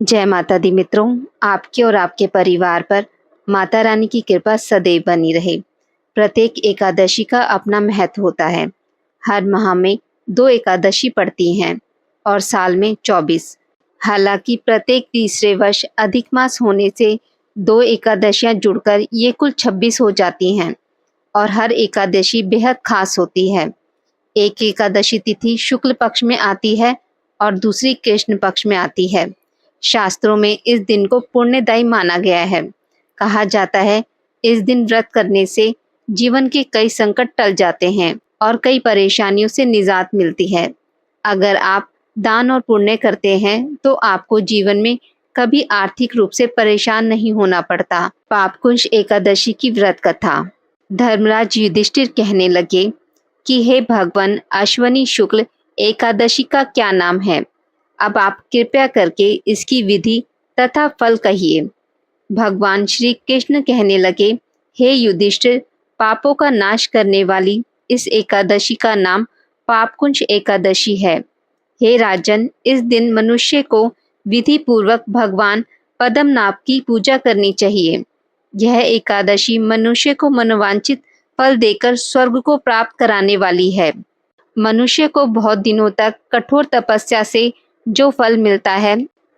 जय माता दी मित्रों, आपके और आपके परिवार पर माता रानी की कृपा सदैव बनी रहे। प्रत्येक एकादशी का अपना महत्व होता है। हर माह में 2 एकादशी पड़ती हैं और साल में 24। हालांकि प्रत्येक तीसरे वर्ष अधिक मास होने से 2 एकादशियां जुड़कर ये कुल 26 हो जाती हैं और हर एकादशी बेहद खास होती है। एक एकादशी तिथि शुक्ल पक्ष में आती है और दूसरी कृष्ण पक्ष में आती है। शास्त्रों में इस दिन को पुण्यदायी माना गया है। कहा जाता है इस दिन व्रत करने से जीवन के कई संकट टल जाते हैं और कई परेशानियों से निजात मिलती है। अगर आप दान और पुण्य करते हैं तो आपको जीवन में कभी आर्थिक रूप से परेशान नहीं होना पड़ता। पापकुंश एकादशी की व्रत कथा। धर्मराज युधिष्ठिर कहने लगे कि हे भगवान, अश्वनी शुक्ल एकादशी का क्या नाम है? अब आप कृपया करके इसकी विधि तथा फल कहिए। भगवान श्री कृष्ण कहने लगे, हे युधिष्ठिर, पापों का नाश करने वाली इस एकादशी का नाम पापकुंश एकादशी है। हे राजन, इस दिन मनुष्य को विधि पूर्वक भगवान पद्मनाभ की पूजा करनी चाहिए। यह एकादशी मनुष्य को मनोवांछित फल देकर स्वर्ग को प्राप्त कराने वाली है। मनुष्य को बहुत दिनों तक कठोर तपस्या से जो फल मिलता है,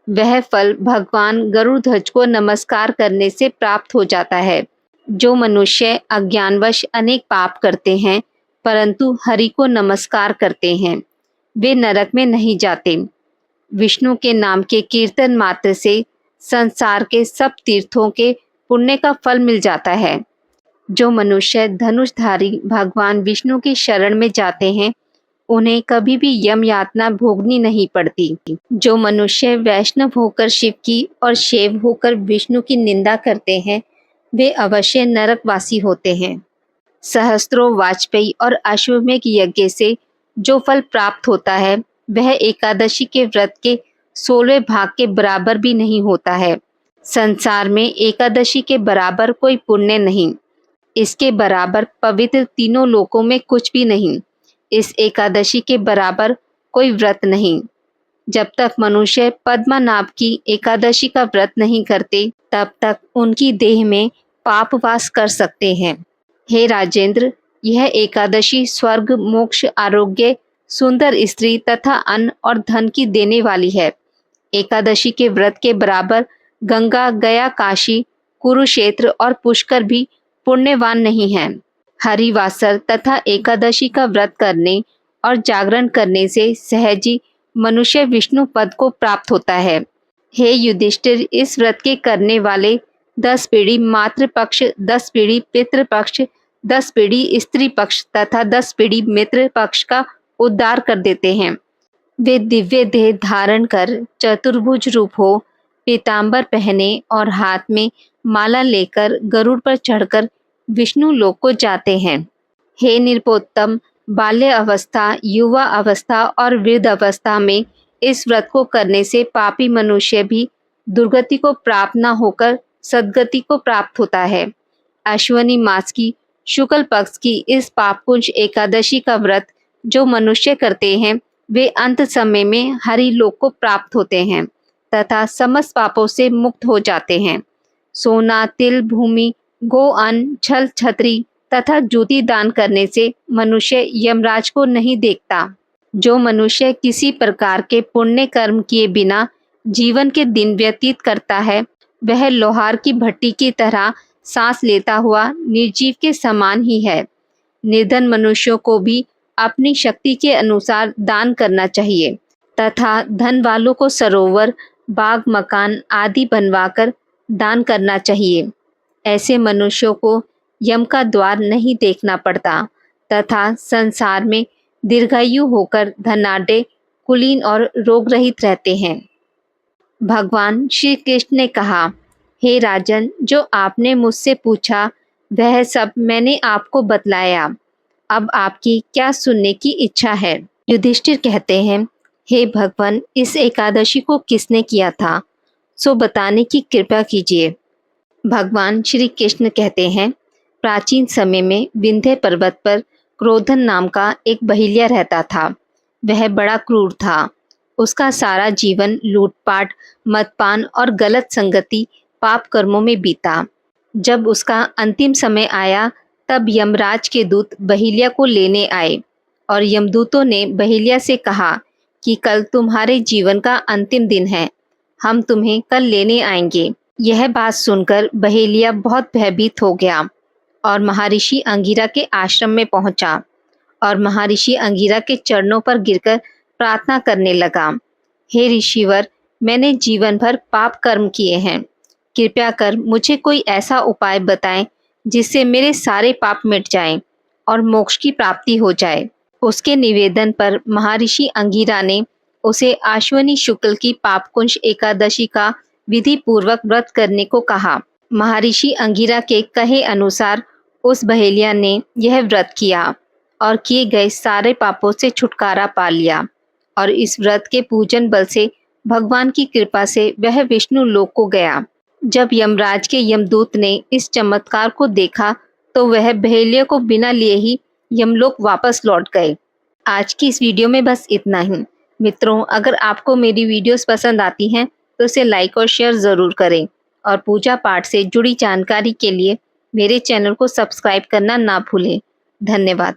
वह फल भगवान गरुड़ध्वज को नमस्कार करने से प्राप्त हो जाता है। जो मनुष्य अज्ञानवश अनेक पाप करते हैं परंतु हरि को नमस्कार करते हैं, वे नरक में नहीं जाते। विष्णु के नाम के कीर्तन मात्र से संसार के सब तीर्थों के पुण्य का फल मिल जाता है। जो मनुष्य धनुषधारी भगवान विष्णु की शरण में जाते हैं, उन्हें कभी भी यम यातना भोगनी नहीं पड़ती। जो मनुष्य वैष्णव होकर शिव की और शैव होकर विष्णु की निंदा करते हैं, वे अवश्य नरकवासी होते हैं। सहस्त्रों वाजपेयी और अश्वमेध यज्ञ से जो फल प्राप्त होता है, वह एकादशी के व्रत के 16वें भाग के बराबर भी नहीं होता है। संसार में एकादशी के बराबर कोई पुण्य नहीं, इसके बराबर पवित्र तीनों लोकों में कुछ भी नहीं। इस एकादशी के बराबर कोई व्रत नहीं। जब तक मनुष्य पद्मनाभ की एकादशी का व्रत नहीं करते, तब तक उनकी देह में पाप वास कर सकते हैं। हे राजेंद्र, यह एकादशी स्वर्ग, मोक्ष, आरोग्य, सुंदर स्त्री तथा अन्न और धन की देने वाली है। एकादशी के व्रत के बराबर गंगा, गया, काशी, कुरुक्षेत्र और पुष्कर भी पुण्यवान नहीं है। हरिवासर तथा एकादशी का व्रत करने और जागरण करने से सहज ही मनुष्य विष्णु पद को प्राप्त होता है। हे युधिष्ठिर, इस व्रत के करने वाले 10 पीढ़ी मातृपक्ष, 10 पीढ़ी पितृपक्ष, 10 पीढ़ी स्त्री पक्ष तथा 10 पीढ़ी मित्र पक्ष का उद्धार कर देते हैं। वे दिव्य देह धारण कर चतुर्भुज रूप हो, पीतांबर पहने और हाथ में माला लेकर गरुड़ पर चढ़कर विष्णु लोक को जाते हैं। हे निरपोत्तम, बाल्य अवस्था, युवा अवस्था और वृद्ध अवस्था में इस व्रत को करने से पापी मनुष्य भी दुर्गति को प्राप्त न होकर सद्गति को प्राप्त होता है। अश्वनी मास की शुक्ल पक्ष की इस पापकुंज एकादशी का व्रत जो मनुष्य करते हैं, वे अंत समय में हरि लोक को प्राप्त होते हैं तथा समस्त पापों से मुक्त हो जाते हैं। सोना, तिल, भूमि, गो, अन्न, छल, छतरी तथा जूती दान करने से मनुष्य यमराज को नहीं देखता। जो मनुष्य किसी प्रकार के पुण्य कर्म किए बिना जीवन के दिन व्यतीत करता है, वह लोहार की भट्टी की तरह सांस लेता हुआ निर्जीव के समान ही है। निर्धन मनुष्यों को भी अपनी शक्ति के अनुसार दान करना चाहिए तथा धन वालों को सरोवर, बाग, मकान आदि बनवाकर दान करना चाहिए। ऐसे मनुष्यों को यम का द्वार नहीं देखना पड़ता तथा संसार में दीर्घायु होकर धनाढ्य, कुलीन और रोग रहित रहते हैं। भगवान श्री कृष्ण ने कहा, हे राजन, जो आपने मुझसे पूछा वह सब मैंने आपको बतलाया। अब आपकी क्या सुनने की इच्छा है? युधिष्ठिर कहते हैं, हे भगवान, इस एकादशी को किसने किया था, सो बताने की कृपा कीजिए। भगवान श्री कृष्ण कहते हैं, प्राचीन समय में विंध्य पर्वत पर क्रोधन नाम का एक बहिलिया रहता था। वह बड़ा क्रूर था। उसका सारा जीवन लूटपाट, मदपान और गलत संगति, पाप कर्मों में बीता। जब उसका अंतिम समय आया, तब यमराज के दूत बहेलिया को लेने आए और यमदूतों ने बहेलिया से कहा कि कल तुम्हारे जीवन का अंतिम दिन है, हम तुम्हें कल लेने आएंगे। यह बात सुनकर बहेलिया बहुत भयभीत हो गया और महर्षि अंगिरा के आश्रम में पहुंचा और महर्षि अंगिरा के चरणों पर गिरकर प्रार्थना करने लगा। हे ऋषिवर, मैंने जीवन भर पाप कर्म किए हैं, कृपया कर मुझे कोई ऐसा उपाय बताएं जिससे मेरे सारे पाप मिट जाएं और मोक्ष की प्राप्ति हो जाए। उसके निवेदन पर महर्षि अंगिरा ने उसे आश्विनी शुक्ल की पापकुंज एकादशी का विधि पूर्वक व्रत करने को कहा। महर्षि अंगिरा के कहे अनुसार उस बहेलिया ने यह व्रत किया और किए गए सारे पापों से छुटकारा पा लिया और इस व्रत के पूजन बल से भगवान की कृपा से वह विष्णु लोक को गया। जब यमराज के यमदूत ने इस चमत्कार को देखा तो वह बहेलिया को बिना लिए ही यमलोक वापस लौट गए। आज की इस वीडियो में बस इतना ही। मित्रों, अगर आपको मेरी वीडियोस पसंद आती हैं तो इसे लाइक और शेयर ज़रूर करें और पूजा पाठ से जुड़ी जानकारी के लिए मेरे चैनल को सब्सक्राइब करना ना भूलें। धन्यवाद।